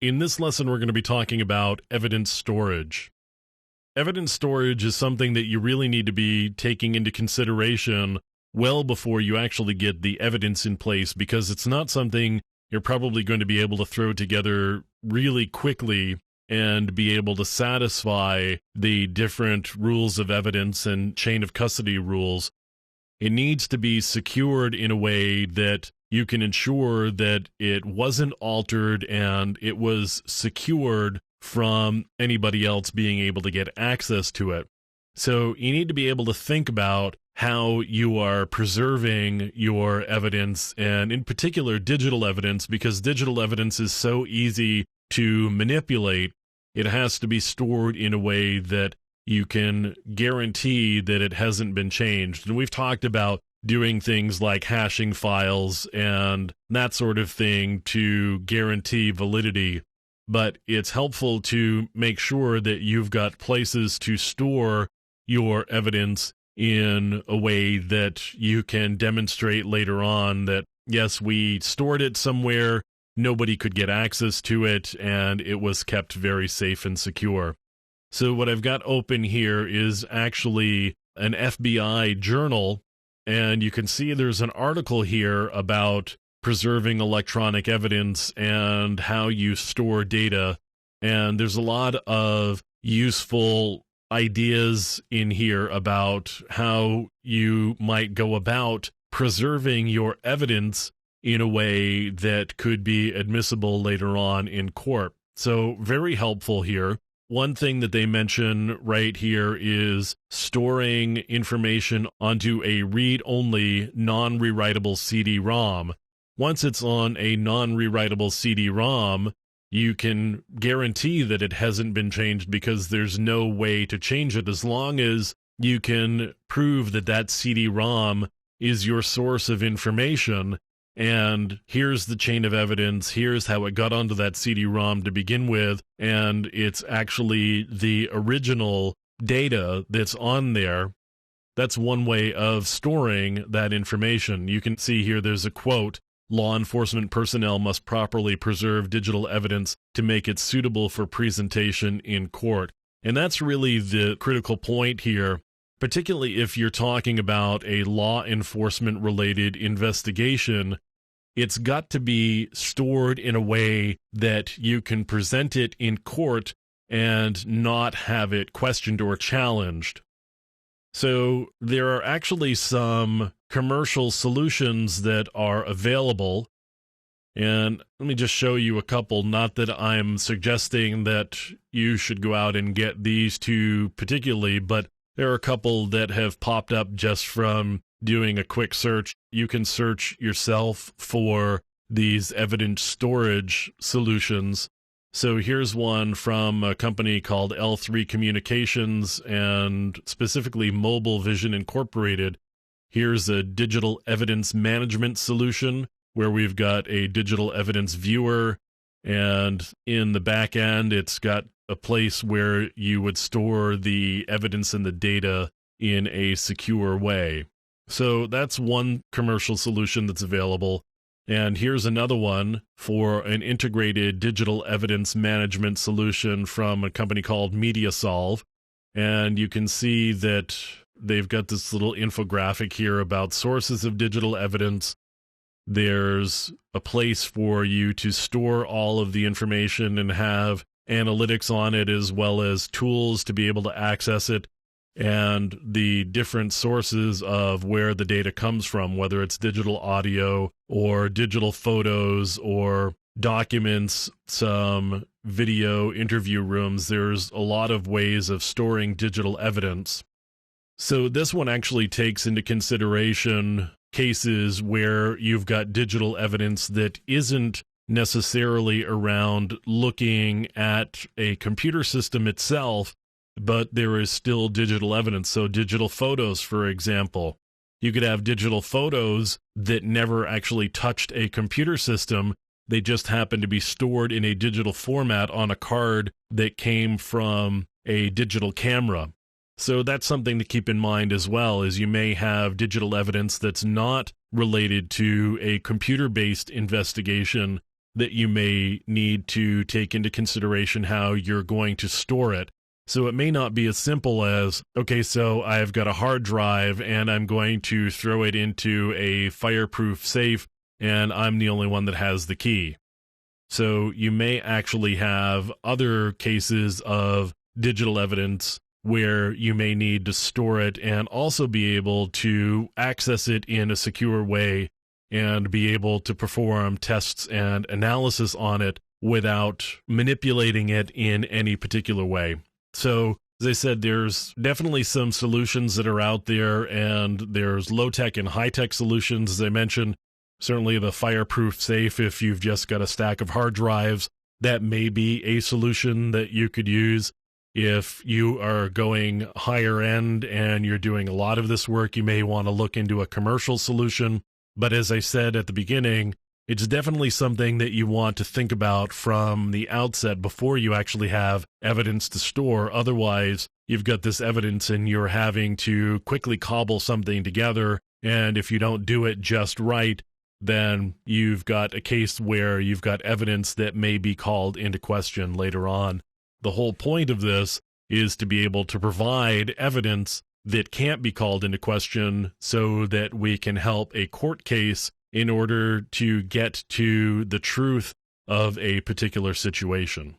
In this lesson, we're going to be talking about evidence storage. Evidence storage is something that you really need to be taking into consideration well before you actually get the evidence in place, because it's not something you're probably going to be able to throw together really quickly and be able to satisfy the different rules of evidence and chain of custody rules. It needs to be secured in a way that you can ensure that it wasn't altered and it was secured from anybody else being able to get access to it. So you need to be able to think about how you are preserving your evidence, and in particular digital evidence, because digital evidence is so easy to manipulate. It has to be stored in a way that you can guarantee that it hasn't been changed. And we've talked about doing things like hashing files and that sort of thing to guarantee validity. But it's helpful to make sure that you've got places to store your evidence in a way that you can demonstrate later on that, yes, we stored it somewhere, nobody could get access to it, and it was kept very safe and secure. So what I've got open here is actually an FBI journal, and you can see there's an article here about preserving electronic evidence and how you store data. And there's a lot of useful ideas in here about how you might go about preserving your evidence in a way that could be admissible later on in court. So very helpful here. One thing that they mention right here is storing information onto a read-only, non-rewritable CD-ROM. Once it's on a non-rewritable CD-ROM, you can guarantee that it hasn't been changed because there's no way to change it as long as you can prove that that CD-ROM is your source of information. And here's the chain of evidence, here's how it got onto that CD-ROM to begin with, and it's actually the original data that's on there. That's one way of storing that information. You can see here there's a quote, "Law enforcement personnel must properly preserve digital evidence to make it suitable for presentation in court." And that's really the critical point here, particularly if you're talking about a law enforcement related investigation. It's got to be stored in a way that you can present it in court and not have it questioned or challenged. So there are actually some commercial solutions that are available. And let me just show you a couple. Not that I'm suggesting that you should go out and get these two particularly, but there are a couple that have popped up just from doing a quick search. You can search yourself for these evidence storage solutions. So here's one from a company called L3 Communications and specifically Mobile Vision Incorporated. Here's a digital evidence management solution where we've got a digital evidence viewer, and in the back end, it's got a place where you would store the evidence and the data in a secure way. So that's one commercial solution that's available. And here's another one for an integrated digital evidence management solution from a company called MediaSolv. And you can see that they've got this little infographic here about sources of digital evidence. There's a place for you to store all of the information and have analytics on it, as well as tools to be able to access it, and the different sources of where the data comes from, whether it's digital audio or digital photos or documents, some video interview rooms. There's a lot of ways of storing digital evidence. So this one actually takes into consideration cases where you've got digital evidence that isn't necessarily around looking at a computer system itself, but there is still digital evidence. So digital photos, for example, you could have digital photos that never actually touched a computer system. They just happen to be stored in a digital format on a card that came from a digital camera. So that's something to keep in mind as well, is you may have digital evidence that's not related to a computer-based investigation, that you may need to take into consideration how you're going to store it. So it may not be as simple as, okay, so I've got a hard drive and I'm going to throw it into a fireproof safe and I'm the only one that has the key. So you may actually have other cases of digital evidence where you may need to store it and also be able to access it in a secure way and be able to perform tests and analysis on it without manipulating it in any particular way. So, as I said, there's definitely some solutions that are out there, and there's low-tech and high-tech solutions, as I mentioned. Certainly the fireproof safe, if you've just got a stack of hard drives, that may be a solution that you could use. If you are going higher end and you're doing a lot of this work, you may want to look into a commercial solution. But as I said at the beginning, it's definitely something that you want to think about from the outset before you actually have evidence to store. Otherwise, you've got this evidence and you're having to quickly cobble something together. And if you don't do it just right, then you've got a case where you've got evidence that may be called into question later on. The whole point of this is to be able to provide evidence that can't be called into question so that we can help a court case in order to get to the truth of a particular situation.